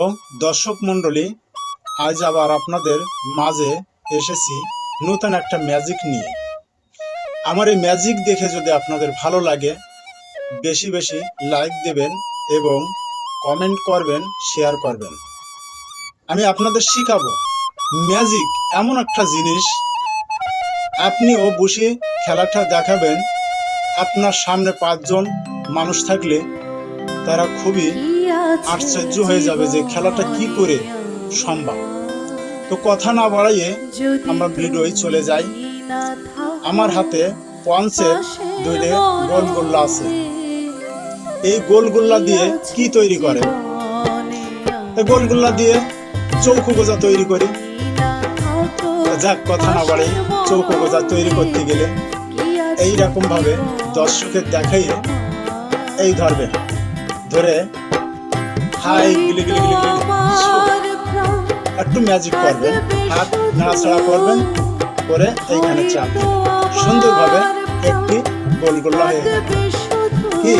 তো দর্শক মণ্ডলী, আজ আবার আপনাদের মাঝে এসেছি নতুন একটা ম্যাজিক নিয়ে। আমার এই ম্যাজিক দেখে যদি আপনাদের ভালো লাগে, বেশি বেশি লাইক দেবেন এবং কমেন্ট করবেন, শেয়ার করবেন। আমি আপনাদের শিখাবো ম্যাজিক এমন একটা জিনিস, আপনিও বসে খেলাটা দেখাবেন। আপনার সামনে 5 জন মানুষ থাকলে তারা খুবই আশ্চর্য হয়ে যাবে যে খেলাটা কি করে সম্ভব। তো কথা না বাড়াইয়ে আমরা ভিডিওয় চলে যাই। আমার হাতে পঞ্চের 2টে গোলগোল্লা আছে। এই গোলগোল্লা দিয়ে কি তৈরি করে? এই গোলগোল্লা দিয়ে চৌকো গোজা তৈরি করি। যাক, কথা না বাড়াই, চৌকো গোজা তৈরি করতে গেলে এইরকম ভাবে দর্শকের দেখাইয়ে এই ধরবে, ধরে হাই গিলি গিলি গিলি গিলি একটু ম্যাজিক করবেন, হাত নাড়াচাড়া করবেন, করে এইখানে চাপ সুন্দরভাবে একটি গোলগোল্লা হয়ে কি